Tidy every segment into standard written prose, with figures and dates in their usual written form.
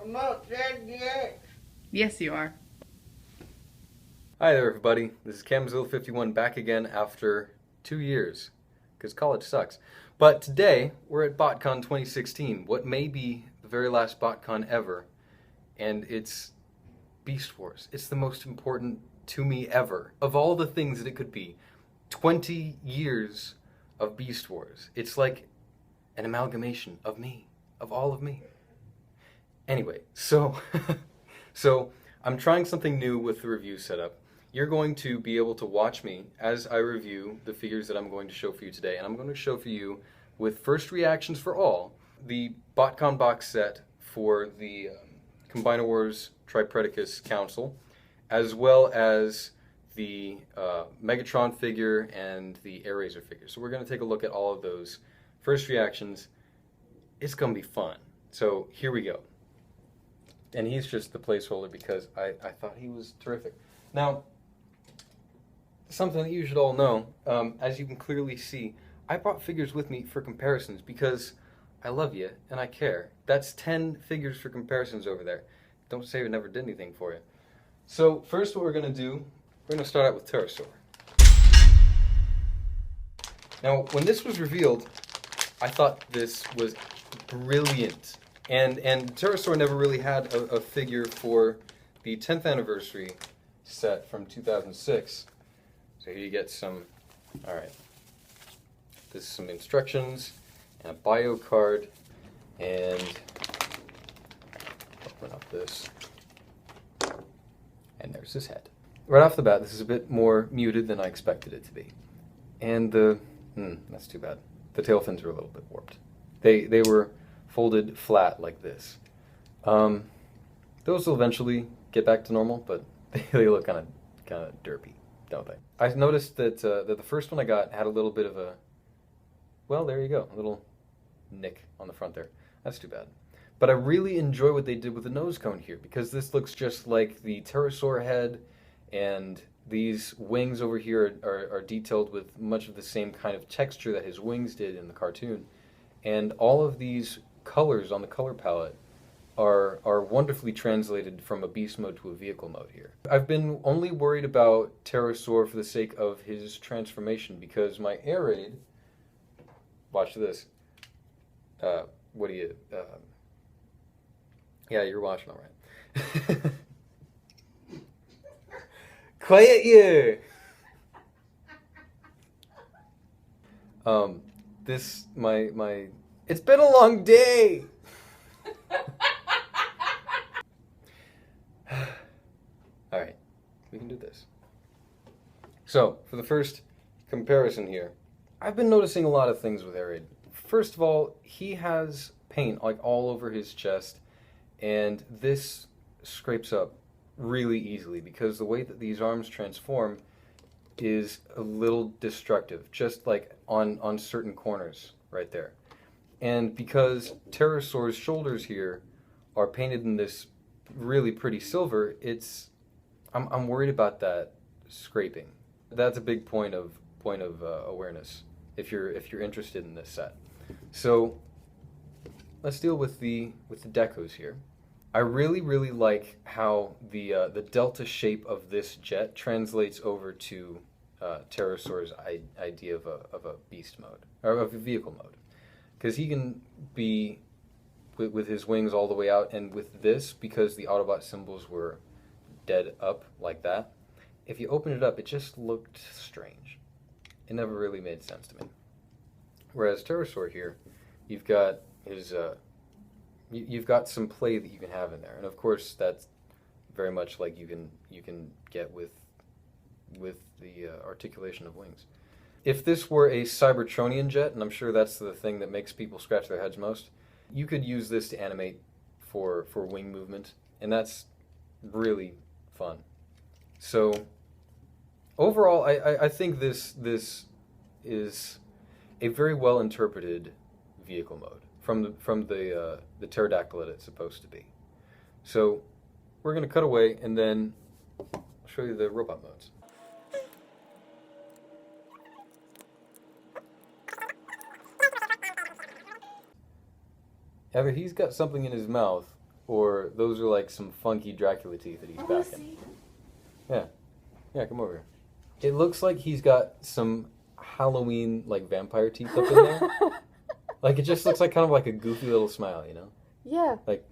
I'm not dead yet. Yes, you are. Hi there, everybody. This is Camzilla51 back again after 2 years, because college sucks. But today, we're at Botcon 2016, what may be the very last Botcon ever, and it's Beast Wars. It's the most important to me ever. Of all the things that it could be, 20 years of Beast Wars. It's like an amalgamation of me, of all of me. Anyway, so I'm trying something new with the review setup. You're going to be able to watch me as I review the figures that I'm going to show for you today, and I'm going to show for you, with first reactions for all, the Botcon box set for the Combiner Wars Tripredacus Council, as well as the Megatron figure and the Airazor figure. So we're going to take a look at all of those first reactions. It's going to be fun. So here we go. And he's just the placeholder because I thought he was terrific. Now, something that you should all know, as you can clearly see, I brought figures with me for comparisons because I love you and I care. That's 10 figures for comparisons over there. Don't say we never did anything for you. So first what we're going to do, we're going to start out with Terrorsaur. Now, when this was revealed, I thought this was brilliant. And Terrorsaur never really had a figure for the 10th anniversary set from 2006. So here you get some, alright, this is some instructions and a bio card, and open up this, and there's his head. Right off the bat, this is a bit more muted than I expected it to be. And that's too bad. The tail fins are a little bit warped. They were folded flat like this. Those will eventually get back to normal, but they look kind of derpy, don't they? I noticed that the first one I got had a little bit of a, well, there you go, a little nick on the front there. That's too bad. But I really enjoy what they did with the nose cone here, because this looks just like the Terrorsaur head, and these wings over here are detailed with much of the same kind of texture that his wings did in the cartoon. And all of these colors on the color palette are wonderfully translated from a beast mode to a vehicle mode here. I've been only worried about Terrorsaur for the sake of his transformation, because my air raid, watch this, what do you, yeah, you're watching all right. Quiet you! It's been a long day! Alright, we can do this. So, for the first comparison here, I've been noticing a lot of things with Arid. First of all, he has paint like all over his chest, and this scrapes up really easily because the way that these arms transform is a little destructive, just like on certain corners right there. And because Terrorsaur's shoulders here are painted in this really pretty silver, I'm worried about that scraping. That's a big point of awareness if you're interested in this set. So let's deal with the decos here. I really like how the delta shape of this jet translates over to Terrorsaur's idea of a beast mode, or of a vehicle mode, because he can be with his wings all the way out, and with this, because the Autobot symbols were dead up like that, if you open it up, it just looked strange. It never really made sense to me. Whereas Terrorsaur here, you've got his you've got some play that you can have in there, and of course that's very much like you can get with the articulation of wings. If this were a Cybertronian jet, and I'm sure that's the thing that makes people scratch their heads most, you could use this to animate for wing movement, and that's really fun. So overall, I think this is a very well interpreted vehicle mode from the pterodactyl that it's supposed to be. So we're going to cut away, and then I'll show you the robot modes. Either he's got something in his mouth, or those are like some funky Dracula teeth that he's back in. Yeah. Yeah, come over here. It looks like he's got some Halloween, like, vampire teeth up in there. Like, it just looks like kind of like a goofy little smile, you know? Yeah. Like,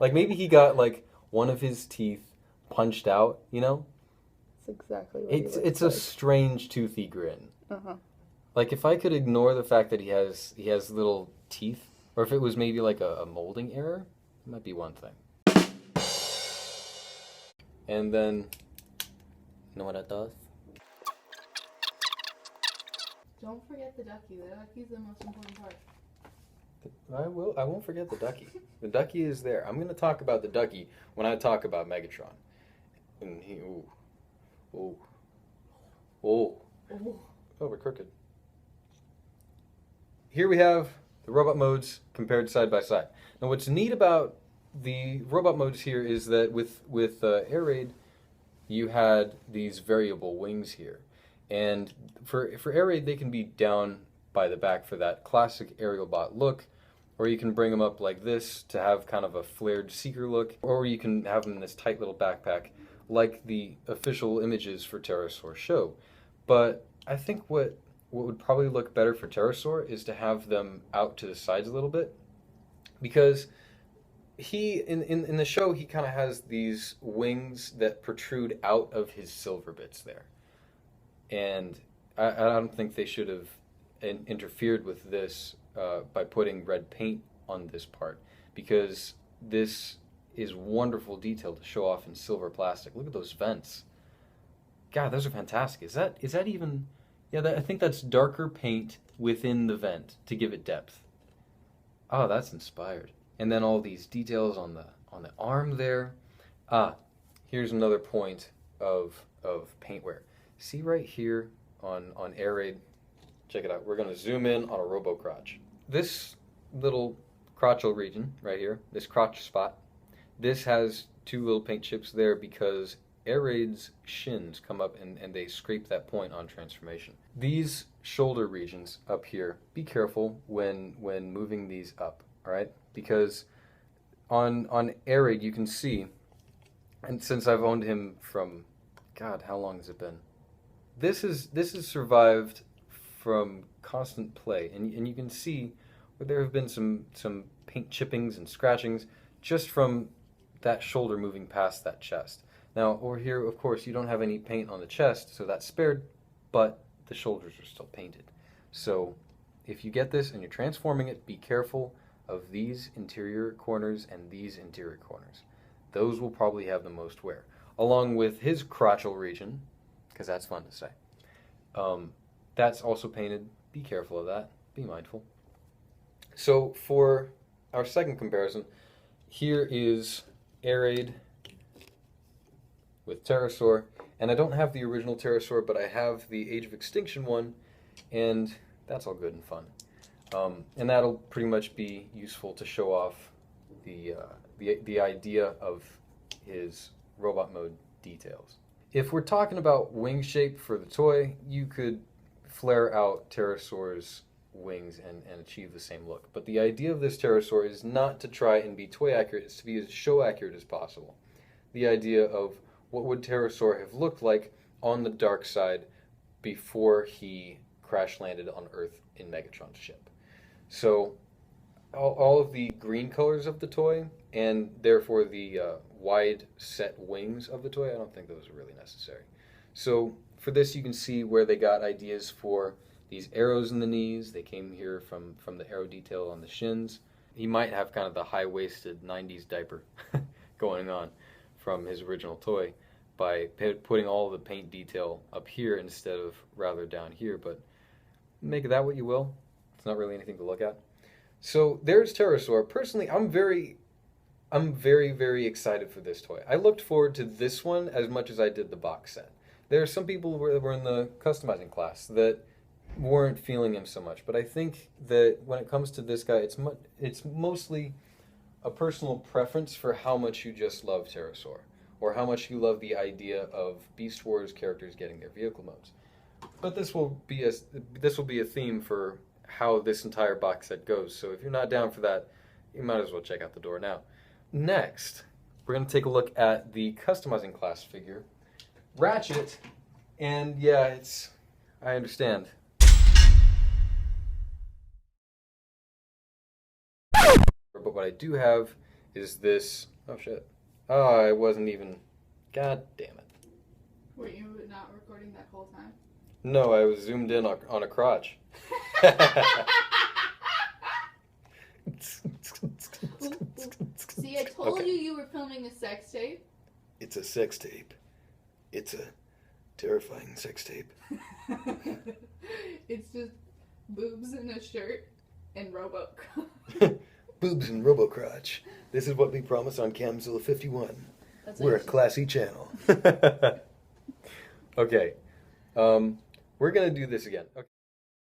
like maybe he got, like, one of his teeth punched out, you know? That's exactly what it's a strange toothy grin. Uh-huh. Like, if I could ignore the fact that he has little teeth, or if it was maybe like a molding error, it might be one thing. And then, you know what that does? Don't forget the ducky. The ducky's the most important part. I won't forget the ducky. The ducky is there. I'm going to talk about the ducky when I talk about Megatron. And oh, we're crooked. Here we have the robot modes compared side by side. Now, what's neat about the robot modes here is that with Air Raid, you had these variable wings here, and for Air Raid, they can be down by the back for that classic aerial bot look, or you can bring them up like this to have kind of a flared seeker look, or you can have them in this tight little backpack like the official images for Terrorsaur show. But I think what would probably look better for Terrorsaur is to have them out to the sides a little bit, because he in the show he kind of has these wings that protrude out of his silver bits there, and I don't think they should have interfered with this by putting red paint on this part, because this is wonderful detail to show off in silver plastic. Look at those vents. God, those are fantastic. Is that even? Yeah, I think that's darker paint within the vent to give it depth. Oh, that's inspired. And then all these details on the arm there. Here's another point of paintwear. See right here on Air Raid. Check it out. We're going to zoom in on a robo crotch. This little crotchal region right here, this crotch spot, this has two little paint chips there because Air Raid's shins come up and they scrape that point on transformation. These shoulder regions up here, be careful when moving these up, all right? Because on Air Raid you can see, and since I've owned him from, God, how long has it been? This has survived from constant play, and you can see where there have been some paint chippings and scratchings just from that shoulder moving past that chest. Now, over here, of course, you don't have any paint on the chest, so that's spared, but the shoulders are still painted. So if you get this and you're transforming it, be careful of these interior corners and these interior corners. Those will probably have the most wear, along with his crotchal region, because that's fun to say. That's also painted. Be careful of that. Be mindful. So for our second comparison, here is Air Raid with Terrorsaur, and I don't have the original Terrorsaur, but I have the Age of Extinction one, and that's all good and fun. And that'll pretty much be useful to show off the idea of his robot mode details. If we're talking about wing shape for the toy, you could flare out Terrorsaur's wings and achieve the same look. But the idea of this Terrorsaur is not to try and be toy accurate, it's to be as show accurate as possible. The idea of what would Terrorsaur have looked like on the dark side before he crash landed on Earth in Megatron's ship. So all of the green colors of the toy, and therefore the wide set wings of the toy, I don't think those are really necessary. So for this you can see where they got ideas for these arrows in the knees. They came here from the arrow detail on the shins. He might have kind of the high-waisted 90s diaper going on from his original toy by putting all the paint detail up here instead of rather down here, but make that what you will. It's not really anything to look at. So there's Terrorsaur. Personally, I'm very, very excited for this toy. I looked forward to this one as much as I did the box set. There are some people that were in the customizing class that weren't feeling him so much, but I think that when it comes to this guy, it's mostly a personal preference for how much you just love Terrorsaur, or how much you love the idea of Beast Wars characters getting their vehicle modes. But this will be a theme for how this entire box set goes. So if you're not down for that, you might as well check out the door now. Next, we're going to take a look at the customizing class figure, Ratchet. And yeah, I understand. But what I do have is this. Oh shit. Oh, I wasn't even. God damn it. Were you not recording that whole time? No, I was zoomed in on a crotch. See, I told you were filming a sex tape. It's a sex tape. It's a terrifying sex tape. It's just boobs in a shirt and robo. Boobs and robo-crotch. This is what we promise on Camzilla 51. We're a classy channel. Okay. We're going to do this again. Okay.